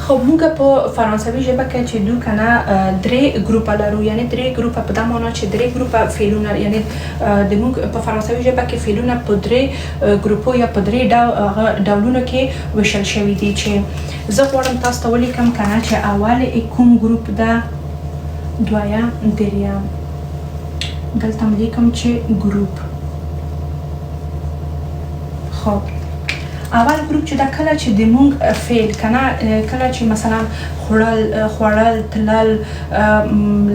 خب موږ په فرانسوي ژبه کې چې دوی کنه درې ګروپ لرو، یعنی درې ګروپ په د معنا چې درې ګروپ فعلونه، یعنی د موږ په فرانسوي ژبه کې فعلونه په درې ګروپو یا په درې ډولونو کې ویشل شوي دي چې زه غواړم تاسو ته ولیکم کنه چې اول کوم ګروپ ده، دویم، دریم. دلته ولیکم چې ګروپ. خب اول ګروپ چې دا کله چې د مونږ فعل کنه کله چې مثلا خوړل، تلل،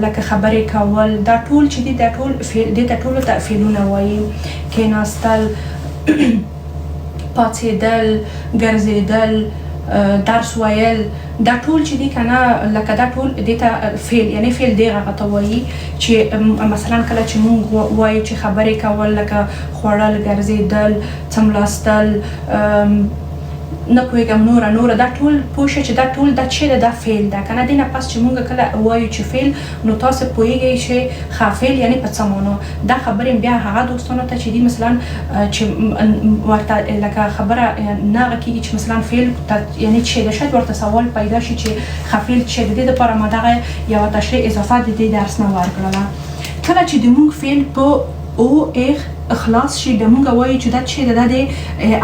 لکه خبرې کول، دا ټول چې دي دا ټول فعل دي، دا ټول ته فعلونه وایي. کېناستل، پاڅېدل، ګرځېدل، درس ویل، دا ټول چې دي کنه لکه دا ټول دې ته فعل، یعنی فعل دی هغه ته وایي چې مثلا کله چې مونږ وایو چې خبرې کول لکه خوړل، ګرځېدل، څملاستل، نه پوهېږم نوره دا ټول پوه شئ چې دا ټول دا چې ده دا فعل ده کنه. دې نه پس چې مونږ کله وایو چې فعل نو تاسو پوهېږئ چې ښه فعل یعنی په څه معنی. دا خبرې بیا هغه دوستانو ته چې دي مثلا چې ورته لکه خبره نه هغه کېږي چې مثلا فعل یعنی چې ده، شاید ورته سوال پیدا شي چې ښه فعل چې د دې دپاره ما دغه یوه تشریح اضافه د دې درس نه ورکړله. کله چې د مونږ فعل په او اخ خلاص شي د مونږ وایو چې دا چې ده د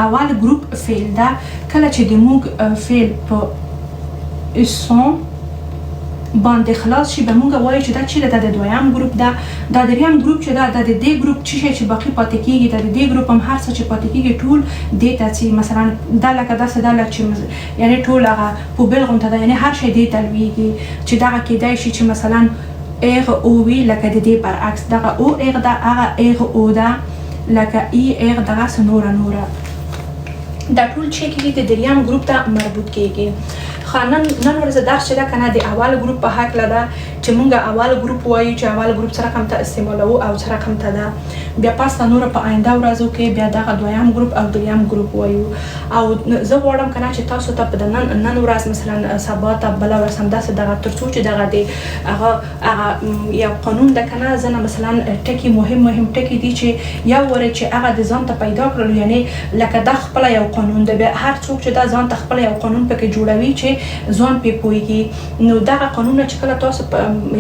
اول ګروپ فعل ده. کله چې د مونږ فعل په اسون باندې خلاص شي به مونږ وایو چې دا چې ده د دویم ګروپ ده. دا دریم ګروپ چې ده د دې ګروپ چې باقي پاتې کېږي، د دې ګروپ هم هر څه چې پاتې کېږي ټول دې ته چې مثلا دا لکه داسې دا لکه چې یعنی ټول هغه په بل غونته ده، یعنی هر شی دې ته لویږي چې دغه کېدای شي چې مثلا اغ او وی لکه د دې برعکس دغه او اغ ده، هغه اغ او ده، لکه ای اغ دغه نوره. دا ټول چې کېږي د دریم ګروپ ته مربوط کېږي. نن ورځ درس چې ده کنه د اول ګروپ په هکله ده چې مونږ اول ګروپ وایو چې اول ګروپ څه رقم ته استعمالوو او څه رقم ته ده. بیا پس نوره په آینده ورځو کې بیا دغه دویم ګروپ او دریم ګروپ وایو. او زه غواړم کنه چې تاسو ته په نن ورځ مثلا سبا ته بله ورځ همداسې دغه تر څو چې دغه د هغه یو قانون ده کنه زه نه مثلا ټکي مهم ټکي دي چې یو وری چې هغه د ځان ته پیدا کړل، یعنی لکه دا خپله یو قانون ده. بیا هر څوک چې دا ځان ته خپله یو قانون پکې جوړوي چې ځان پې پوهېږي، نو دغه قانونونه چې کله تاسو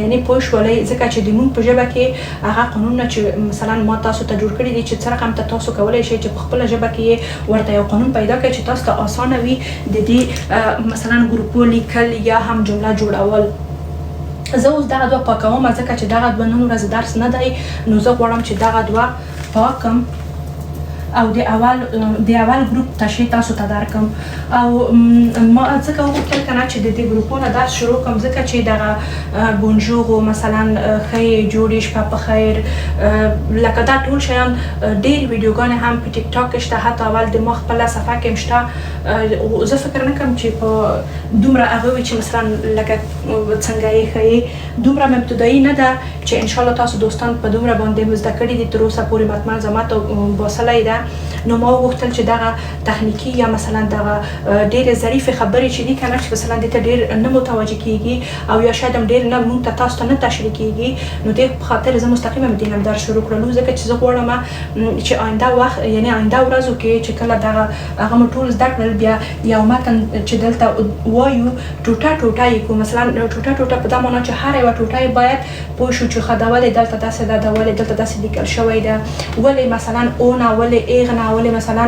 یعنی پوه شولئ، ځکه چې د مونږ په ژبه کې هغه قانونونه چې مثلا ما تاسو ته جوړ کړي دي چې څه رقم ته تاسو کولی شئ چې په خپله ژبه کې ورته یو قانون پیدا کړئ چې تاسو ته اسانه وي د دې مثلا ګروپو لیکل یا هم جمله جوړول. زه اوس دغه دوه پاکوم ځکه چې دغه دوه نن ورځ درس نه دی، نو زه غواړم چې دغه دوه پاکم او د اول ګروپ تشریح تاسو ته درکم. او ما ځکه وغوښتل کنه چې د دې ګروپونو درس شروع کړم ځکه چې دغه بونژور مثلا ښه جوړې شپه په خیر لکه دا ټول شیان ډېر ویډیوګانې هم په ټیک ټاک کې شته، حتی اول د ما خپله صفحه کې هم شته. زه فکر نه کوم چې په دومره هغه وي چې مثلا لکه څنګه یې ښیي دومره م ابتدایي نه ده چې انشاءالله تاسو دوستان په دومره باندې زده کړي دي تر اوسه پورې مطمئن زما ته باسلی ده. نو ما وغوښتل چې دغه تخنیکي یا مثلا دغه ډېرې ظریفې خبرې چې دي کنه چې مثلا دې ته ډېر نه متوجه کېږي او یا شاید هم ډېر نه مونږ ته تاسو ته نه تشریح کېږي، نو دې په خاطر زه مستقیمه دې نه درس شروع کړلو ځکه چې زه غواړم چې آینده وخت یعنی آینده ورځو کې چې کله دغه هغه مو ټول زده کړل بیا یو متن چې دلته وایو ټوټه یې کړو، مثلا ټوټه په دا معنا چې هره یوه ټوټه یې باید پوه شو چې ښه دا ولې دلته داسې ده، دا ولې دلته داسې لیکل شوی ده، ولې مثلا او نه، ولې ایغ نه، ولې مثلا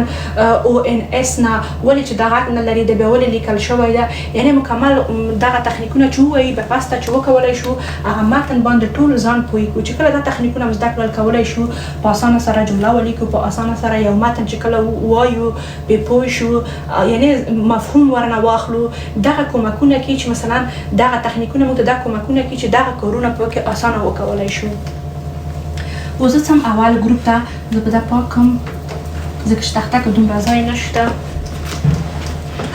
او ان اس نه، ولې چې دا غږ نه لري د بیا ولې لیکل شوی ده. یعنی مکمل دغه تخنیکونه چې ووایي په پسته چې وکولی شو هغه متن باندې ټول ځان پوه کړو چې کله دا تخنیکونه مو زده کړل کولی شو په اسانه سره جمله ولیکو، په اسانه سره یو متن چې کله وایو پې پوه شو یعنی مفهوم ورنه واخلو. دغه کومکونه کوي چې مثلا دغه تخنیکونه موږ ته دا کومکونه کوي چې دغه کارونه په کې اسانه وکولی شو. اوس زه ځم اول ګروپ ته، زه به دا پاکم ځکه چې تخته کې دومره ځای نشته.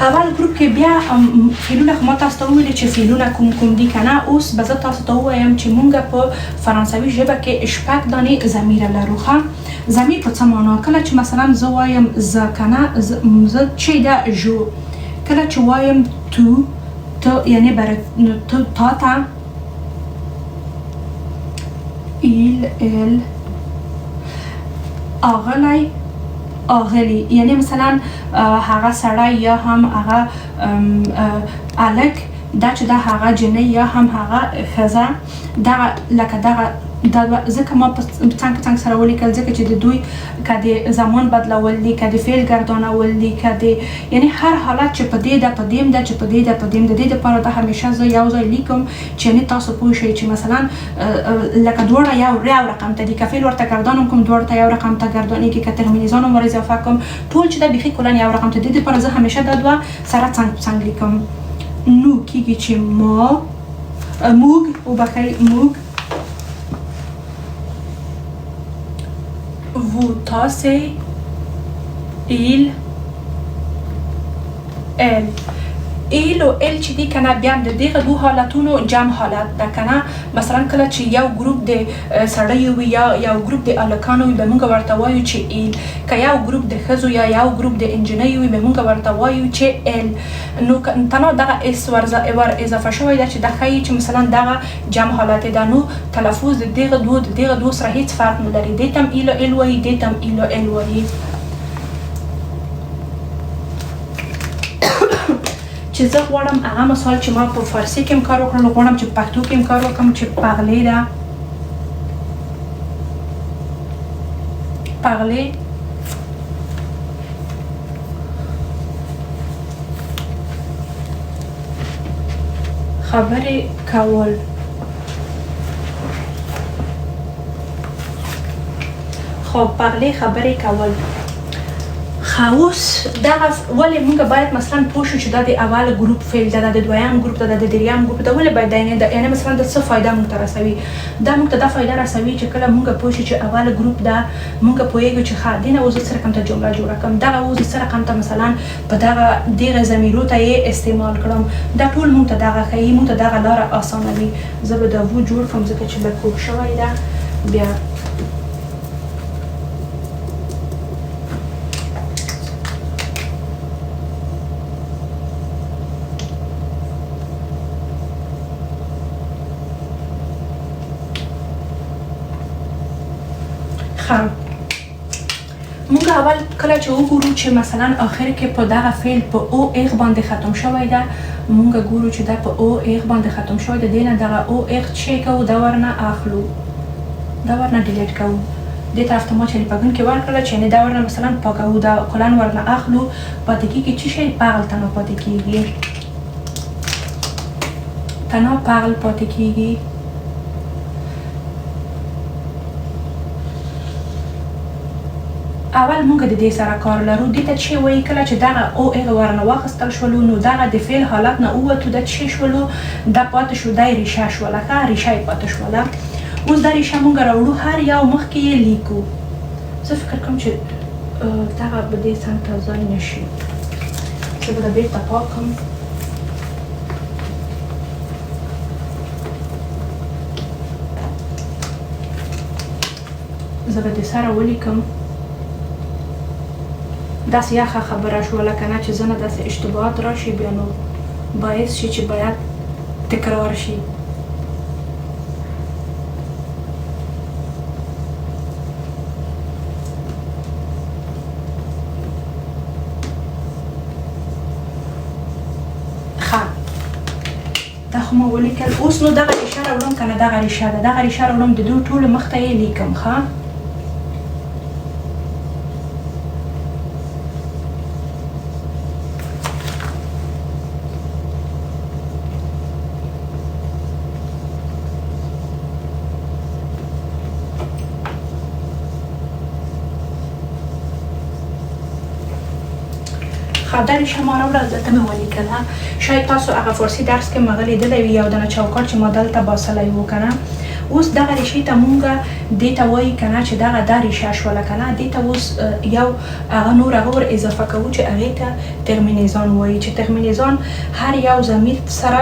اول ګروپ کې بیا فعلونه خو ما تاسو ته وویلې چې فعلونه کوم دي که نه. اوس به زه تاسو ته ووایم چې مونږ په فرانسوي ژبه کې شپږ دانې ضمیر لرو. ښه ضمیر په څه معنا؟ کله چې مثلا زه وایم زه که نه زه چې ده ژو، کله چې وایم تو یعنی برای تا ته ایل ال آغلی آغلی، یعنی مثلا هغه سړی یا هم هغه الک دا چې دا هغه جنۍ یا هم هغه ښځه دغه لکه دغه ځکه ما په څنګ په څنګ سره ولیکل ځکه چې د دوی که د زمان بدلول دي که د فعل ګردانول دي که د یعنی هر حالت چې په دې ده په دې ده چې په دې ده په دې د دې دپاره دا همیشه زه یو ځای لیکم چې یعنې تاسو پوه شئ چې مثلا لکه دواړه یو رقم ته دي که فعل ورته ګردانم کوم دواړو ته یو رقم ته ګردانېږي که ترمینیزان هم ور اضافه کوم ټول چې دا بیخي کلا یو رقم ته دي دې دپاره زه همیشه دا دوه سره څنګ په څنګ لیکم نو کېږي چې ما موږ وبخئ موږ vous tassez il elle ایل او ال چې دی کنه بیا د دغه دوه حالتونو جمع حالت ده کنه مثلا کله چې یو ګروپ د سړیو وي یا یو ګروپ د الکانو وي به موږ ورته وایو چې ایل که یو ګروپ د ښځو یا یو ګروپ د انجنیو وي به موږ ورته وایو چې ال نو تنها دغه اس ور اضافه شوی ده چې دا ښیي چې مثلا دغه جمع حالت ده نو تلفظ د دغه دوه سره هیڅ فرق نه لري دې ته هم ایل او ال وایي دې ته هم ایل او ال وایي چې زه غواړم هغه مثال چې ما په فارسي کې هم کار وکړم غواړم چې په پښتو کې هم کار وکړم چې پغلې ده پغلې خبرې کول خب پغلې خبرې کول اوس دغه ولې موږ باید مثلا پوه شو چې دا د اول ګروپ فعل ده د دویم ګروپ ده د دریم ګروپ ده ولې باید یعنې مثلا د څه فایده موږ ته رسوي دا موږ ته دا فایده رسوي چې کله موږ پوه شو چې اول ګروپ ده موږ پوهېږو چې ښه دې نه اوس څه رقم ته جمله جوړه کړم دغه اوس څه رقم ته مثلا په دغه ضمیرو ته یې استعمال کړم دا ټول موږ ته دغه ښیي موږ ته دغه لاره اسانوي زه به دا وو جوړ کړم ځکه چې به کوږ شوی ده بیا موږ اول کله چې وګورو چې مثلا آخر کې په دغه فعل په او اغ باندې ختم شوی ده موږ ګورو چې دا په او اغ باندې ختم شوی ده دې نه دغه او اغ چې کوو دا ورنه اخلو دا ورنه ډیلیټ کوو دې طرف ته ما چې پګن کې ورکړله چې دا ورنه مثلا پاکوو دا کلن ورنه اخلو پاتې کېږي چې شی پغل تنها پاتې کېږي تنها پغل پاتې کېږي اول موږ د دې سره کار لرو دې ته چې وایي کله چې دغه او هغه ورنه واخیستل شولو نو دغه د فعل حالت نه ووتو دا چې شولو دا پاتې شو دا ریشه شوله ښه ریشه یې پاتې شوله اوس دا ریشه موږ راوړو هر یو مخکې یې لیکو زه فکر کوم چې دغه به دې څنګ ته ځای نه شي زه به دا بېرته پاکم زه به دې سره ولیکم داسې یخه خبره شوله که نه چې زه نه داسې اشتباهات راشي بیا نو باعث شي چې باید تکرار شي دا خو ما ولیکل اوس نو دغه ریشه راوړم که نه دغه ریشه ده دغه ریشه راوړم د دوی ټولو مخ ته یې لیکم ښه دا ریشه ما راوړه دلته مې ولیکله شاید تاسو هغه فارسي درس کې مغه لیدلی وي یو دانه چوکاټ چې ما دلته باسلی و که نه اوس دغه ریشې ته مونږ دې ته وایي که نه چې دغه دا ریشه شوله که نه دې ته اوس یو هغه نور هغه ور اضافه کوو چې هغې ته ترمینیزان وایي چې ترمینیزان هر یو ضمیر سره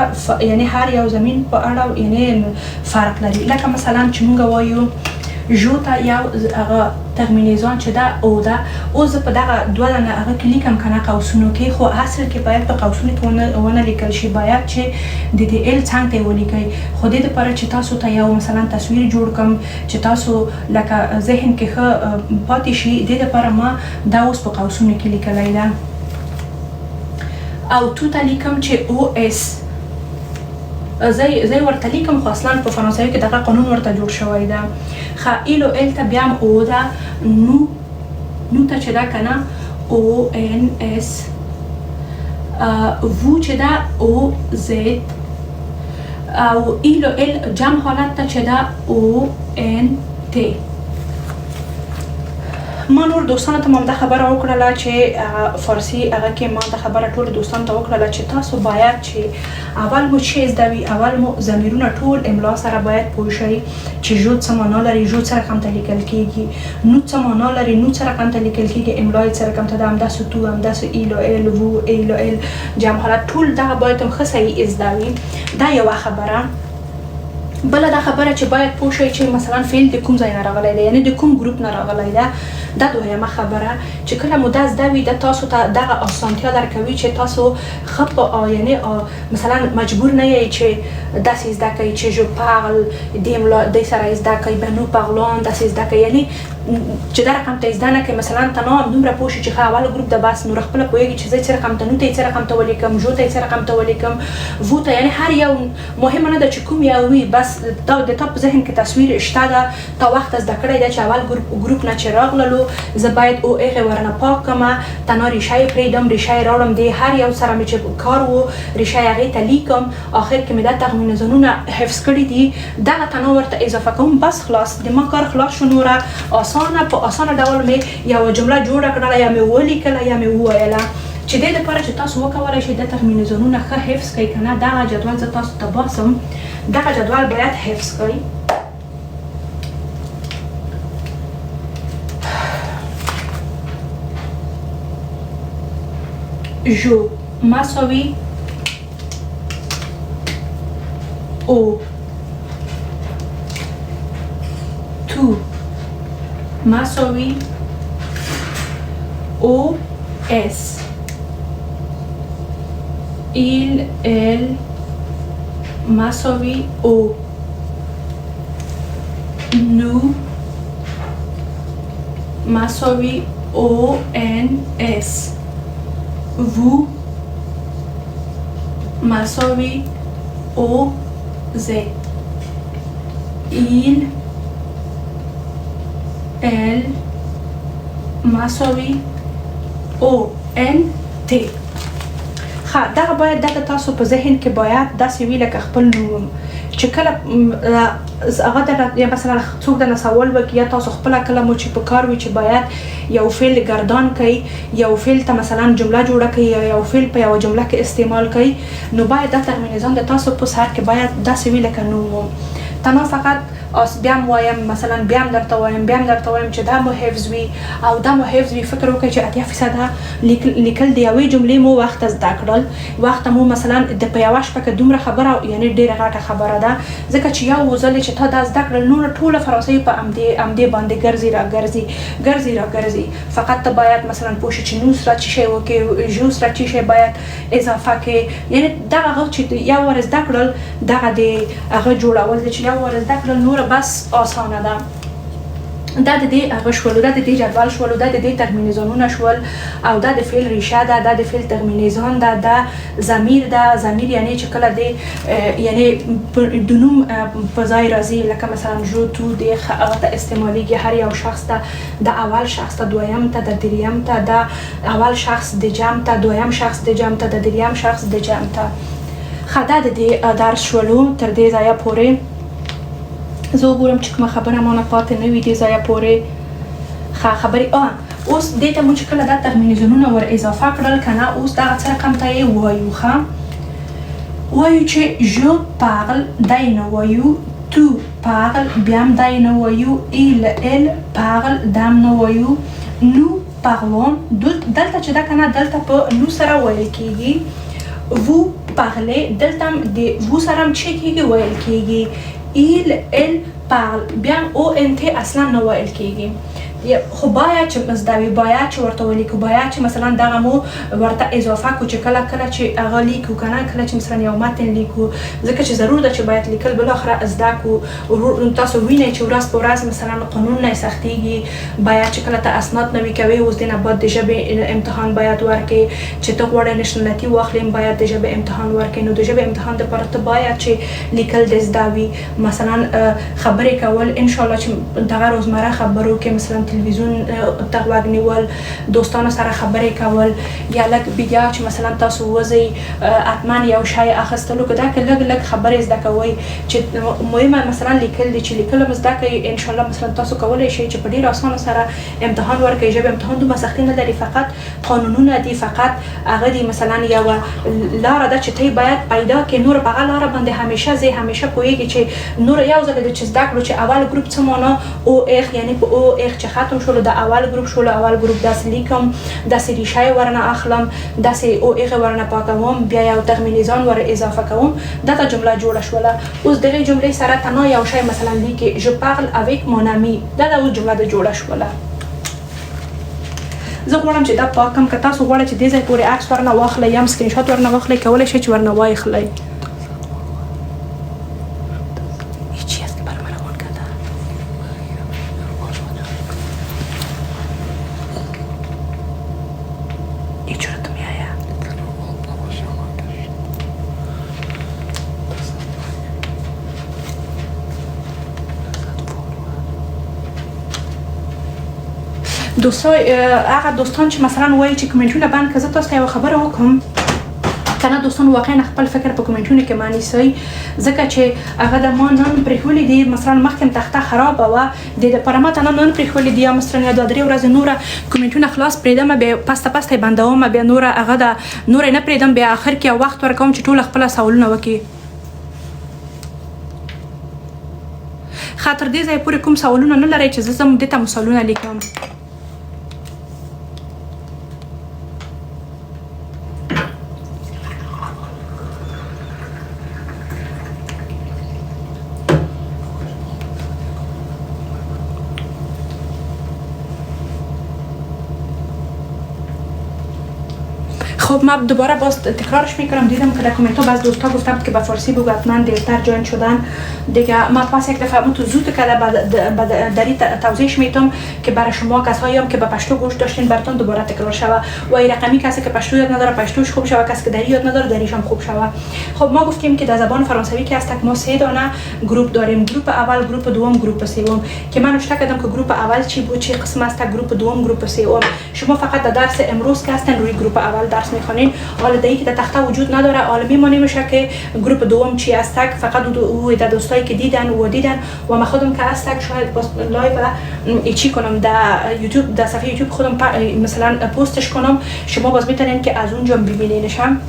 یعنې هر یو ضمیر په اړه یعنې فرق لري لکه مثلا چې مونږ وایو جو ته یو هغه ترمینیزان چې دا او ده اوس زه په دغه دوه دانه هغه کې لیکم که نه قوسونو کې خو اصل کې باید په قوسونو کې ونه لیکل شي باید چې د دې ال څنګ ته یې ولیکئ خو دې دپاره چې تاسو ته یو مثلا تصویر جوړ کړم چې تاسو لکه ذهن کې ښه پاتې شي دې دپاره ما دا اوس په قوسونو کې لیکلی ده او تو ته لیکم چې او اس. زه ورته لیکم خو اصلا په فرانسوي کې دغه قانون ورته جوړ شوی ده. ښه ایل او ال ته بیا هم او ده. نو ته چې ده که نه او ان اس. وو چې ده او زد. او ایل او ال جمع حالت ته چې ده او ان تی. ما نور دوستانو ته هم دا خبره وکړله چې فارسي هغه کې ما دا خبره ټول دوستانو ته وکړله چې تاسو باید چې اول مو چې زده وي، اول مو ضمیرونه ټول املا سره باید پوه شئ چې ژود څه معنا لري، ژود څه رقم ته لیکل کېږي، نو څه معنا لري، نو څه رقم ته لیکل کېږي، املا یې څه رقم ته ده، همداسې تو، همداسې ایل او ال، وو، ایل او ال، جمع حالت، ټول دغه باید هم ښه صحیح زده وي. دا یوه خبره. بله دا خبره چې باید پوه شئ چې مثلا فعل د کوم ځای نه راغلی دی، یعنې د کوم ګروپ نه راغلی ده. دا دویمه خبره چې کله مو دا زده وي د تاسو ته دغه اسانتیا درکوي چې تاسو ښه په یعنې مثلا مجبور نه یئ چې داسې زده کوئ چې جو پارل دې سره یې زده کوئ، به نو پارلون داسې زده کوئ، یعنې چې دا رقم ته یې زده نه کوئ. مثلا تنها دومره پوه شئ چې ښه اول ګروپ ده بس نور خپله پوهېږي چې زه څه رقم ته، نو ته یې څه رقم ته ولیکم، ژو ته یې څه رقم ته ولیکم، وو ته، یعنې هر یو مهمه نه ده چې کوم یو وي، بس د تا په ذهن کې تصویر شته ده، تا وخت زده کړی ده چې اول ګروپ نه چې راغللو زه باید او هغې ورنه پاک کړمه، تنها ریشه یې پرېږدم، ریشه یې راوړم، د هر یو سره مې چې کار و ریشه یې هغې ته لیکم، آخر کې مې دا ترمینزونونه حفظ کړي دي، دغه تنها ورته اضافه کوم، بس خلاص د ما کار خلاص شو. نوره په اسانه ډول مې یوه جمله جوړه کړله، یا مې ولیکله یا مې وویله. چې دې دپاره چې تاسو وکولی شئ د ترمینزونونه ښه حفظ کړئ که نه، دغه جدول زه تاسو ته باسم، دغه جدول باید حفظ کړئ. جو مساوی او، تو مساوی او اس، ایل ال مساوی او، نو مساوی او ان اس، وو مساوی او زد، ایل ال مساوی او ان تی. ښه دغه باید دغه تاسو په ذهن کې باید داسې وي لکه خپل نوم چې کله هغه یا مثلا څوک درنه سوال وکړي یا تاسو خپله کله مو چې په کار وي چې باید یو فعل گردان کوي، یو فعل ته مثلا جمله جوړه کوي یا یو فعل په یوه جمله کې استعمال کوي، نو باید دا ترمینزان د تاسو په سر کې باید داسې وي لکه نوم. تنها فقط بیا هم وایم، مثلا بیا هم درته وایم چې دا مو حفظ وي او دا مو حفظ وي. فکر وکړئ چې 80% لیکل د یوې جملې مو وخت زده کړل، وخت مو مثلا د په یوه شپه کې دومره خبره، یعنې ډېره غټه خبره ده، ځکه چې یو ځل چې تا دا زده کړل نور ټوله فرانسوي په همدې باندې ګرځي راګرځي. فقط ته باید مثلا پوه شې چې نو سره څه شی وکړې، ژو سره څه شی باید اضافه کړې، یعنې دغه هغه چې یو ور زده کړل دغه د هغه جوړول دی چې یو ور زده کړل نور بس آسانه ده. دا د دې هغه شولو، دا د دې جدول شولو، دا د دې ترمینزونونه شول، او دا د فعل ریشه ده، دا د فعل ترمینزان ده، دا ضمیر ده. ضمیر یعنی چې کله د یعنی د نوم په ځای راځي، لکه مثلا جو، تو، د هغه ته استعمالیږي، هر یو شخص ته، د اول شخص ته، دویم ته، د دریم ته، د اول شخص د جمع ته، دویم شخص د جمع ته، د دریم شخص د جمع ته. ښه دا د دې درس شولو تر دې ځایه پورې. زه وګورم چې کومه خبره مانه پاتې نه وي دې ځایه پورې. ښه خبرې اوس دې ته مو چې کله دا ترمینزونونه ور اضافه کړل که نه، اوس دغه څه رقم ته یې وایو. ښه وایو چې جو پارل دی نه وایو، تو پارل بیا هم دی نه وایو، ایل ال پارل دا هم نه وایو، نو پارلون دلته چې ده که نه دلته په نو سره ویل کېږي، وو پارلې دلته هم د وو سره هم چې کېږي ویل کېږي، ایل ال پارل بیا او ان تی اصلا نه ویل کېږي. خو باید چې مزدوی باید چې ورته ولیکو باید چې مثلا دغه مو ورته اضافه کو چې کله چې هغه لیکو کنه کله چې مثلا یو متن لیکو ځکه چې ضرور ده چې باید لیکل بل اخره ازدا کو تاسو وینئ چې ورځ په ورځ مثلا قانون نه سختيږي باید چې کله ته اسناد نوي کوي اوس دینه بعد د ژبې امتحان باید ورکې چې ته غواړې نشنالټي واخلې باید د ژبې امتحان ورکې نو د ژبې امتحان لپاره ته باید چې لیکل د زداوي مثلا خبرې کول ان شاء الله چې دغه روزمره خبرو کې مثلا تلویزیون تغوږ نیول دوستانو سره خبرې کول یا لږ بیا چې مثلا تاسو وځي حتما یو شی اخیستلو کې دا کې لږ لږ خبرې زده کوئ چې مهمه مثلا لیکل دي چې لیکل مزده کوي ان شاء الله مثلا تاسو کولای شئ چې په ډیر اسانه سره امتحان ورکړئ ژبه امتحان دومره سختي نه لري فقط قانونونه دي فقط هغه دي مثلا یو لار ده چې ته باید پیدا کې نور په لار باندې همیشه پوهیږي چې نور یو ځل د چې زده کړو چې اول ګروپ څه معنا او اخ یعنی په او اخ چې ختم شول د اول ګروپ شول اول ګروپ داس لیکم داس ریشای ورنه اخلم داس او اخ ورنه پاکوم بیا یو ترمینیزان ور اضافه کوم دغه جمله جوړه شوله اوس دغه جمله سره تنها یو شی مثلا لیکي je parle avec mon ami دا اوس جمله د جوړه شوله زه غواړم چې دا پاکم که تاسو غواړئ چې دې ځای پورې عکس ورنه واخلئ یا سکرین شاټ ورنه واخلئ کولی شئ چې ورنه واخلئ هغه دوستان چې مثلا وایي چې کمنټونه بند کړه زه تاسو ته یو خبره وکړم کنه دوستان واقعا خپل فکر په کمنټونو کې معنی سي ځکه چې هغه د ما نن پرېښولې دي مثلا مخکې تخته خراب و د پرمات نن پرېښولې دي مثلا د درې ورځې نور کمنټونه خلاص پرېدم به پسته بندوم به نور هغه د نور نه پرېدم به اخر کې وخت ورکوم چې ټول خپل سوالونه وکړي خاطر دې ځای پورې کوم سوالونه نه لري چې زه دې ته مثالونه لیکم خب من دوباره باز تکرارش میکنم دیدم که در کامنت ها بعض دوستا گفتم که به فارسی بگو حتما دیرتر جوین شدن دیگه من پس یک دفعه تو زود که داری توضیحش میتم که برای شما کسایی هم که به پشتو گوش داشتین براتون دوباره تکرار شوه و این رقمی کسی که پشتو یاد نداره پشتوش خوب شوه کسی که دری یاد نداره دریش هم خوب شوه خب ما گفتیم که در زبان فرانسوی که هست ما 3 دانه گروپ داریم گروپ اول گروپ دوم گروپ سوم که من نوشته کردم که گروپ اول چی بود چه قسم است گروپ دوم گروپ سوم شما فقط در درس امروز که هستن روی گروپ اول درس میخونین حالا دیگه که در تخته وجود نداره حالا میمونه میشه که گروپ دوم چی است فقط او در دوستایی که دیدن و من خودم که هستم شاید باز لایو چی کنم در یوتیوب در صفحه یوتیوب خودم مثلا پستش کنم شما باز میتونین که از اونجا ببینینشم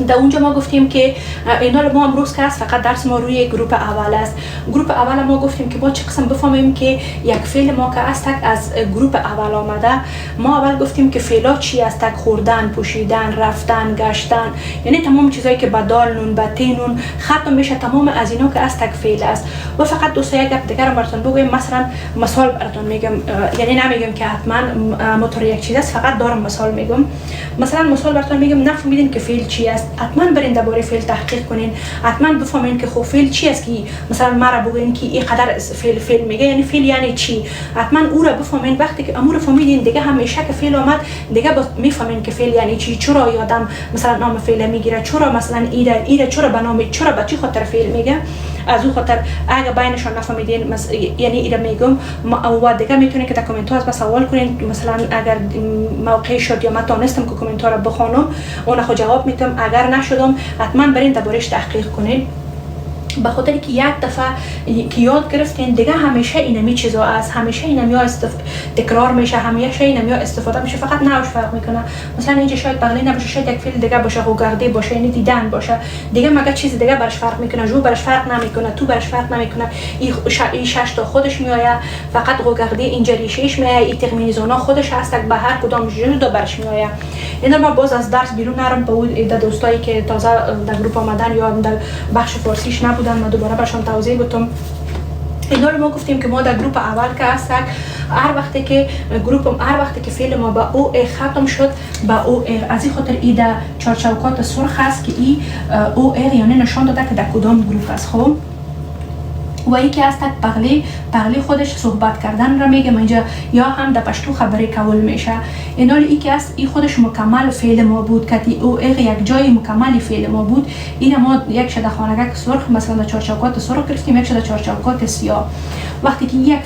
در اونجا ما گفتیم که اینا ما امروز که هست فقط درس ما روی گروپ اول است گروپ اول ما گفتیم که ما چه قسم بفهمیم که یک فعل ما که است از گروپ اول آمده ما اول گفتیم که فعلا چی است خوردن پوشیدن رفتن گشتن یعنی تمام چیزایی که با دال نون با ت نون ختم میشه تمام از اینا که است فعل است و فقط دو سه گپ دیگه براتون بگم مثلا مثال براتون میگم یعنی نمیگم که حتما مطور یک چیز است فقط دارم مثال میگم مثلا مثال براتون میگم نفهمیدین که فعل چی است حتما برین درباره فعل تحقیق کنین حتما بفهمین که خب فعل چی است که مثلا مرا بگین که این قدر فعل میگه یعنی فعل یعنی چی حتما او را بفهمین وقتی که امور فهمیدین دیگه همیشه که فعل اومد دیگه میفهمین که فعل یعنی چی چرا یادم مثلا نام فعل میگیره چرا مثلا ایره چرا به نام چرا به چی خاطر فعل میگه از او خاطر اگه بینشون نفهمیدین یعنی ایره میگم و دیگه میتونین که در کامنت ها از سوال کنین مثلا اگر موقع شد یا من تونستم که کامنت ها رو بخونم اون خود جواب میدم اگر نشدم حتما برین دربارش تحقیق کنین به خاطر که یک دفعه که یاد گرفتین دیگه همیشه اینمی چیزا است همیشه اینمی تکرار میشه همیشه اینمی استفاده میشه فقط نوش فرق میکنه مثلا اینجا شاید بغلی نباشه شاید یک فعل دیگه باشه غوگرده باشه یعنی دیدن باشه دیگه مگه چیز دیگه برش فرق میکنه جو برش فرق نمیکنه تو برش فرق نمیکنه این شش تا خودش میآید فقط غوگرده اینجا ریشهش میآید این ترمینیزونا خودش هست به هر کدام جدا برش میآید اینا ما باز از درس بیرون نرم با اون دوستایی که تازه در گروپ آمدن یا در بخش فارسیش بودن ما دوباره برشان توضیح بدم اینا رو ما گفتیم که ما در گروپ اول که هستک هر وقتی که فعل ما با او ختم شد با او از این خاطر ای در چارچوکات سرخ است که ای او یعنی نشان داده که در کدام گروپ است. خب و یکی از بغلی خودش صحبت کردن را میگه اینجا یا هم در پشتو خبری کول میشه. اینا یکی از این خودش مکمل فعل ما بود که او یک جای مکمل فعل ما بود. این ما یک شده خانگک سرخ مثلا در چارچوکات سرخ گرفتیم، یک شده چارچوکات سیاه. وقتی که یک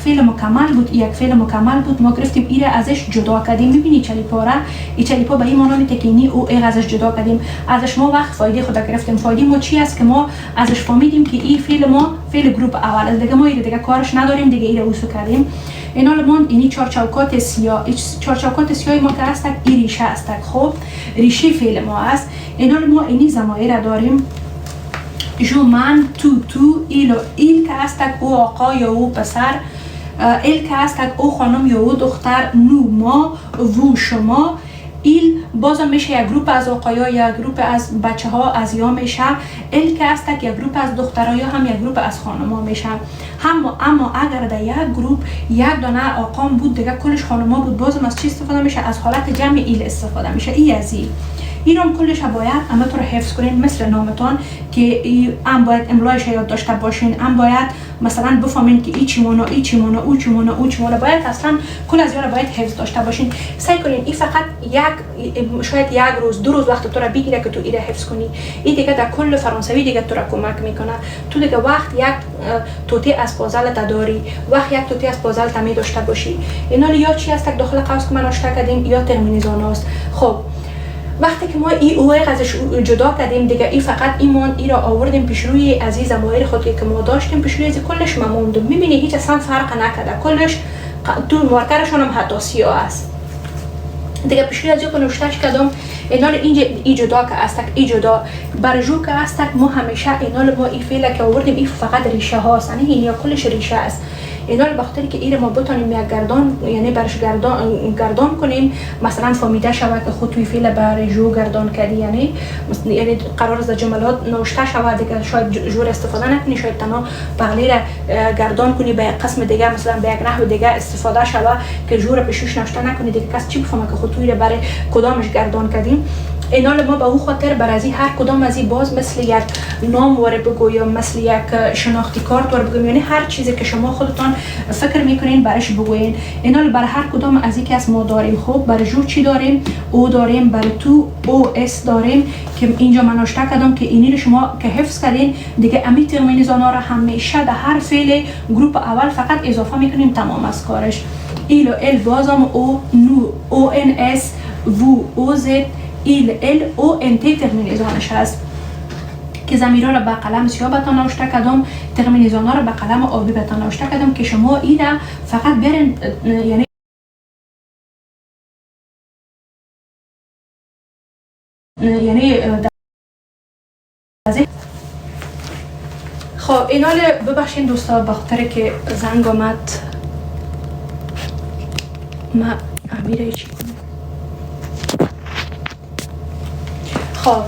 فعل مکمل بود ما گرفتیم این ازش جدا کردیم. میبینی چلیپا را این چلیپا به این معنی میده که اینی او ازش جدا کردیم، ازش ما وقت فایده خود گرفتیم. فایده ما چی است که ما ازش فهمیدیم که این فعل ما فعل گروپ اول است، دیگه ما دیگه کارش نداریم، دیگه این رو وسو کردیم. اینا ما اینی چارچوکات سیاه ما که هست این ریشه است. خب ریشه فعل ما است. اینا ما اینی ضمایر داریم جو، من، تو، ایل که هست او آقا یا او پسر، ایل که هست او خانم یا او دختر، نو ما، وو شما. ایل بازم میشه یک گروپ از آقایا یا یک گروپ از بچه ها از یا میشه. ایل که هست یک گروپ از دخترها یا هم یک گروپ از خانم ها میشه. اما اگر در یک گروپ یک دانه آقام بود دیگه کلش خانم ها بود، بازم از چی استفاده میشه؟ از حالت جمع ایل استفاده میشه. این هم کلش باید اما تو رو حفظ کنین مثل نامتان که هم باید املایش یاد داشته باشین، هم باید مثلا بفهمین که ای چی مانا او چی مانا باید اصلا کل از یارو باید حفظ داشته باشین. سعی کنین این فقط شاید یک روز دو روز وقت تو را بگیره که تو ایره حفظ کنی. این دیگه در کل فرانسوی دیگه تو را کمک میکنه. تو دیگه وقت یک توتی از پازل داری، وقت یک توتی از پازل تمی داشته باشی. اینا یا چی هست داخل قوس که من آشته کردیم یا ترمینیزان هاست. خب وقتی که ما ای او ازش جدا کردیم دیگه ای فقط ای را آوردیم پیش روی عزیز ضمایر خودی که ما داشتیم پیش روی کلش مموند. میبینی هیچ اصلا فرق نکرده، کلش تو مارکرشون هم حتی سیاه است دیگه. پیش روی از که نوشتهش کردم اینا اینجا ای جدا که هستک ای جدا برجو که هستک ما همیشه اینا ما ای فعل که آوردیم ای فقط ریشه هاست، یعنی این یا کلش ریشه است. اینا رو بخاطر که ایره ما بتونیم یک گردان یعنی برش گردان کنیم، مثلا فهمیده شود که خود توی فعل بر جو گردان کردی، یعنی قرار است جملات نوشته شود دیگه شاید جور استفاده نکنی، شاید تنها بغلی را گردان کنی به قسم دیگه مثلا به یک نحو دیگه استفاده شود که جور پیشوش نوشته نکنی دیگه کس چی بفهمه که خود توی را برای کدامش گردان کردیم. اینا ما به او خاطر بر از هر کدام از این باز مثل یک نام واره بگویم، مثل یک شناختی کارت واره بگویم، یعنی هر چیزی که شما خودتان فکر میکنین برش بگوین. اینا بر هر کدام از این که از ما داریم. خب برای جو چی داریم؟ او داریم، برای تو او اس داریم که اینجا من نوشته کردم که اینی رو شما که حفظ کردین دیگه امی ترمینیزانا رو همیشه در هر فعل گروپ اول فقط اضافه میکنیم تمام از کارش. ایل و ال بازم او نو او ان اس وو او زد ایل ال او انتی ترمینیزانش هست که ضمیرها را به قلم سیاه بهتان نوشته کردم، ترمینیزانها را به قلم آبی بهتان نوشته کردم که شما اینا فقط برین یعنی خب اینا ببخشین دوستا بخاطر که زنگ آمد ما امیره چی کنم. خب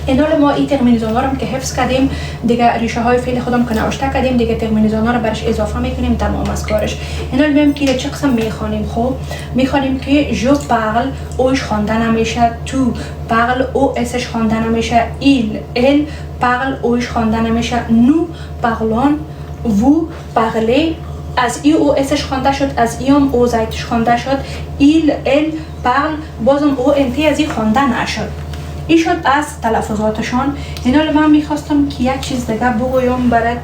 اینا ما این ترمینیزانا رو که حفظ کردیم دیگه ریشه های فعل خودم که نوشته کردیم دیگه ترمینیزانا رو برش اضافه میکنیم تمام از کارش. اینا میگم که چه قسم میخوانیم. خب میخوانیم که جو پارل اوش خوانده نمیشه، تو پارل او اسش خوانده نمیشه، ایل ال پارل اوش خوانده نمیشه، نو پارلون وو پارلی از ای او اسش خوانده شد، از ایام او زایتش خوانده شد، ایل ال پارل بازم او انتی از ای خوانده نشد. این شد از تلفظاتشان. اینا رو من میخواستم که یک چیز دیگه بگویم برای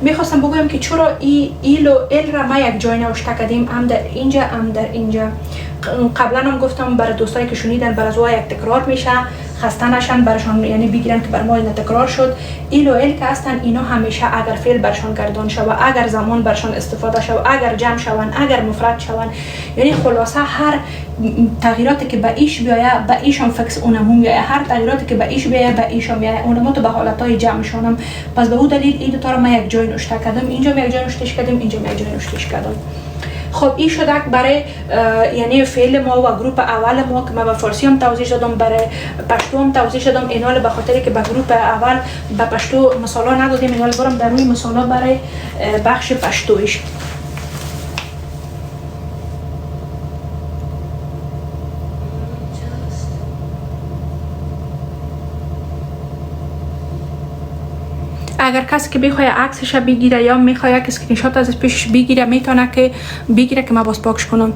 میخواستم بگویم که چرا ایل و ال را ما یک جای نوشته کردیم، هم در اینجا هم در اینجا. قبلا هم گفتم برای دوستایی که شنیدن برای زوا یک تکرار میشه، خسته نشن برشان یعنی بگیرن که بر ما این تکرار شد. ایل و ال که هستن اینا همیشه اگر فعل برشان گردان شود، اگر زمان برشان استفاده شود، اگر جمع شون، اگر مفرد شون، یعنی خلاصه هر تغییراتی که به ایش بیایه به ایش هم فکس اونم هم بیایه، هر تغییراتی که به ایش بیایه به ایش هم بیایه، اونم تو به حالتهای جمع شونم. پس به اون دلیل این دو تا رو ما یک جای نوشته کردم، اینجا یک جای نوشتهش کردم، اینجا یک جای نوشتهش کردم. خب این شده برای یعنی فعل ما و گروپ اول ما که ما به فارسی هم توضیح دادم، برای پشتو هم توضیح دادم. اینال به خاطر که به گروپ اول به پشتو مثالا ندادیم، اینال برم در روی مثالا برای بخش پشتویش. اگر کسی که بخواد عکسش بگیره یا میخواد یک اسکرین شات ازش پیش بگیره میتونه که بگیره که من باز پاکش کنم.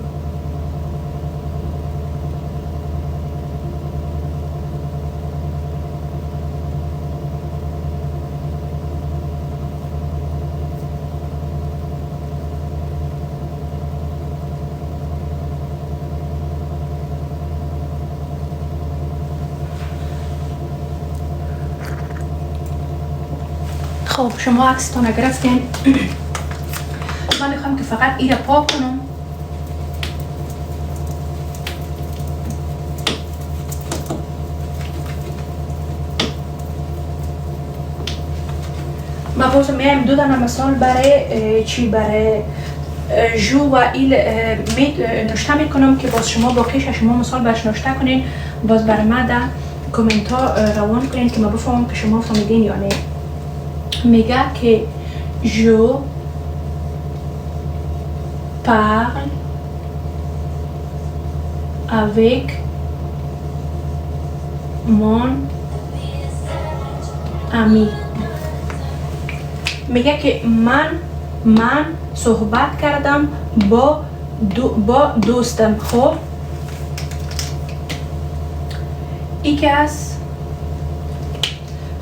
خب شما عکستان گرفتین. من میخوام که فقط این را پاک کنم. ما باز میایم دو دانه مثال برای چی، برای جو و ایل نوشته میکنم که باز شما باقیش شما مثال برش نوشته کنین، باز برای ما در کامنت ها روان کنین که ما بفهمم که شما فهمیدین یا نه. میگه که جو parle avec mon ami. میگه که من صحبت کردم با دوستم. خب ای که از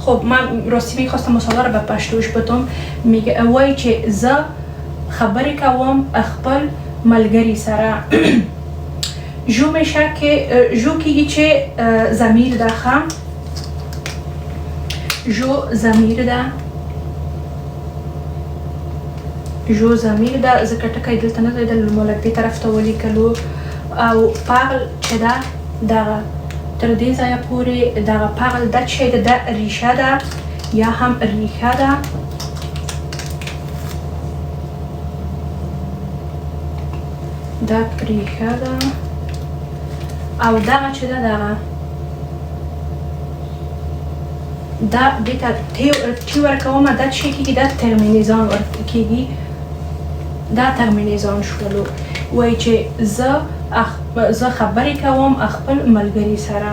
خب من راستی میخواستم مثالا رو به پشتوش بدم. میگه وای که زه خبری کوم خپل ملګری سره. جو میشه که جو کیږي چې ضمیر ده. خام جو ضمیر ده، جو ضمیر ده ځکه ټکی دلته نه دی، د ملک دې طرف ته ولیکلو. او پاغل چې ده دغه تر دې ځایه پورې دغه پاغل ده چې ده ریشه ده یا هم ریښه ده. دا ریښه ده او دغه چې ده دغه دا دې ته ټي ورکومه، دا چې کېږي دا ترمینیزان ورکېږي، دا ترمینیزان شولو. وایي چې زه خبرې کوم خپل ملګري سره.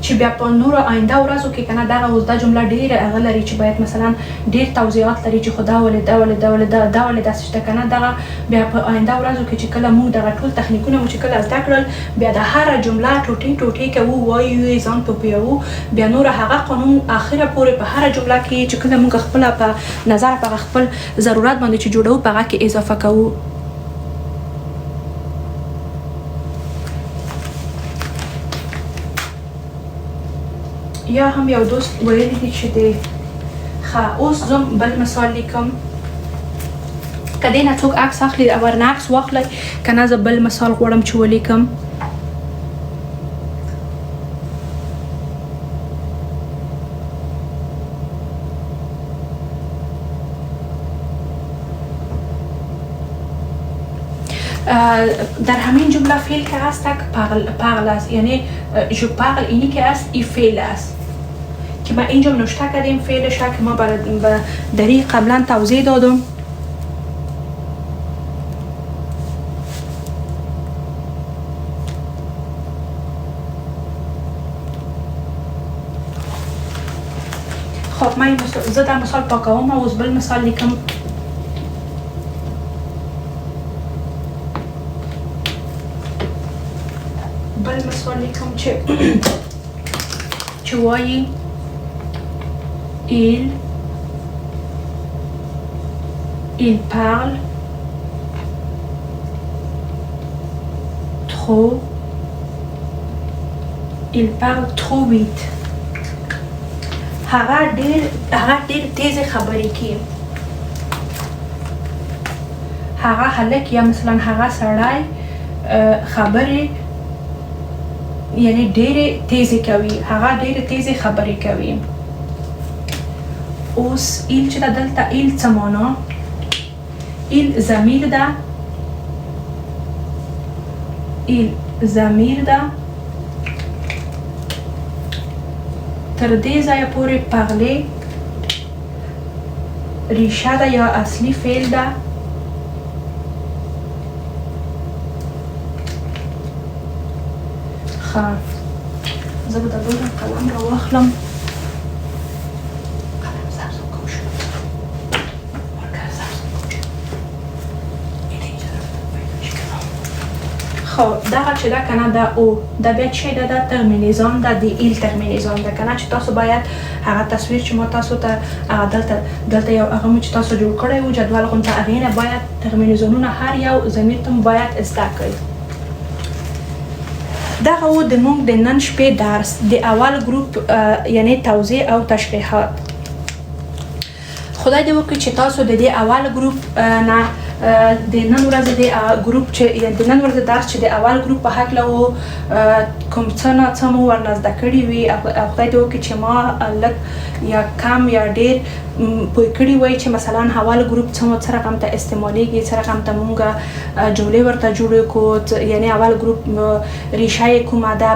چې بیا په نورو آینده ورځو کې کنه دغه اوس دا جمله ډېره هغه لري چې باید مثلا ډېر توضیحات لري چې خو دا ولې داسې شته کنه. دغه بیا په آینده ورځو کې چې کله موږ دغه ټول تخنیکونه مو چې کله زده کړل، بیا د هره جمله ټوټې کوو، وایو یې ځان پوهوو، بیا نور هغه قانون اخره پورې په هره جمله کې چې کله موږ خپله په نظر په خپل ضرورت باندې چې جوړوو په هغه کې اضافه کوو. یا هم یو دوست ویلی دی چې دی اوس زم بل مثال لیکم. که دی نه څوک عکس اخلي او ورنه عکس واخلی، که نه زه بل مثال غواړم چې ولیکم. در همین جمله فعل که هست پاغل است، یعنی جو پاغل اینی که است ای فعل است که ما اینجا نوشته کردیم فعلش که ما به دری قبلا توضیح دادم. خب من زه دا مثال پاکوم او اوس بل مثال لیکم. بل مثال لیکم چې وایي il parle trop vite. هغه ډېر تیز خبرې کوي. هغه هلک یا مثلا هغه سړی خبرې یعنی ډېرې تیزې کوي، هغه ډېرې تیزې خبرې کوي. اوس ایل چې دلته ایل څه معنا؟ ایل ضمیر ده، ایل ضمیر ده. تر دې ځایه پورې پغلې ریشه ده یا اصلي فعل ده. ښه زه به د بل قلم را واخلم. قلم سرزم کم شو خب دغه چې ده که نه ده او ده بیا چې ده ده ترمینیزان ده د ایل ترمینیزان ده که نه چې تاسو باید هغه تصویر چې ما تاسو ته دلته یو هغه مو چې تاسو جوړ کړی و جدول غونته هغې نه باید ترمینیزانونه هر یو ضمیر ته باید زده کړئ. دغه و د موږ د نن شپې درس د اول گروپ یعنی توضیح او تشریحات. خدای دې وکړي چې تاسو د دې اول گروپ نه د نن ورځ د گروپ چې د نن ورځ درس چې د اول گروپ په هکله و کوم څه نه څه مو ورنه زده کړي وي او خدای دې وکړي چې ما لږ یا کم یا ډېر پوه کړي وای چې مثلا اول گروپ څه رقم ته استعمالیږي، څه رقم ته مونږ جملې ورته جوړې کو، یعنی اول گروپ ریشه کومه ده،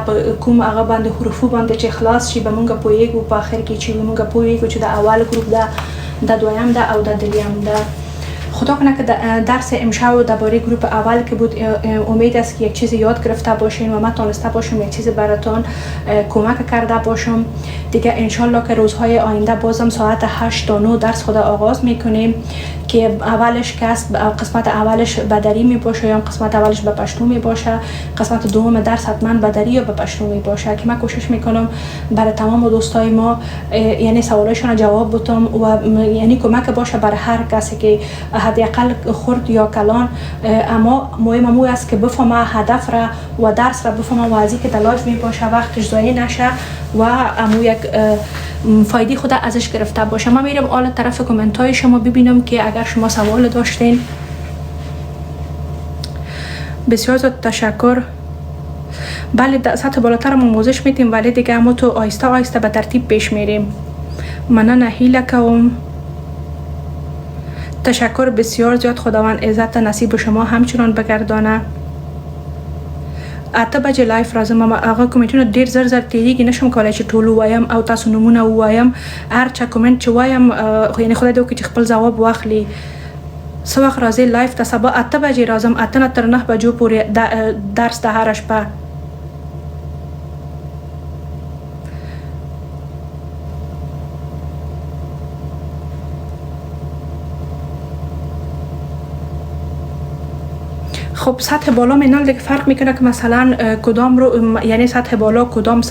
کوم هغه باندې حروفو باندې چې خلاص شي به مونږ پوهیږو په آخر کې چې مونږ پوهیږو چې د اول گروپ ده، د دویم ده او د دریم ده. خدا کنه که درس امشب درباره گروپ اول که بود امید است که یک چیزی یاد گرفته باشین و من تونسته باشم یک چیز براتون کمک کرده باشم. دیگه انشالله که روزهای آینده بازم ساعت 8 تا 9 درس خدا آغاز میکنیم که اولش قسمت اولش بدری می باشه یا قسمت اولش به پشتو می باشه، قسمت دوم درس حتما بدری یا به پشتو می باشه که من کوشش میکنم برای تمام دوستای ما یعنی سوالاشون جواب بدم و یعنی کمک باشه برای هر کسی که حداقل خرد یا کلان، اما مهم است که بفهمه هدف را و درس را بفهمه و از اینکه در لایف می باشه وقتش ضایع نشه و امو یک فایده خود ازش گرفته باشه. من میرم آل طرف کامنت های شما ببینم که اگر شما سوال داشتین. بسیار زیاد تشکر. بله در سطح بالاتر ما موزش میتیم ولی دیگه اما تو آیسته آیسته به ترتیب پیش میریم. من نهیله کوم. تشکر بسیار زیاد. خداوند عزت نصیب شما همچنان بگردانه. 8 بجې لایف راځم. هغه کومنټونه ډیر زر تیریږي، نشم کولای چې ټول وایم او تاسو نمونه وایم. هر چا کومنټ چې وایم یعنی خدای دې وکړي چې خپل جواب واخلي. څه وخت راځي لایف ته؟ سبا 8 بجې راځم. 8 نه تر 9 بجو پورې درس د هر شپه. خب سطح بالا منال دیگه فرق میکنه که مثلا کدام رو یعنی سطح بالا کدام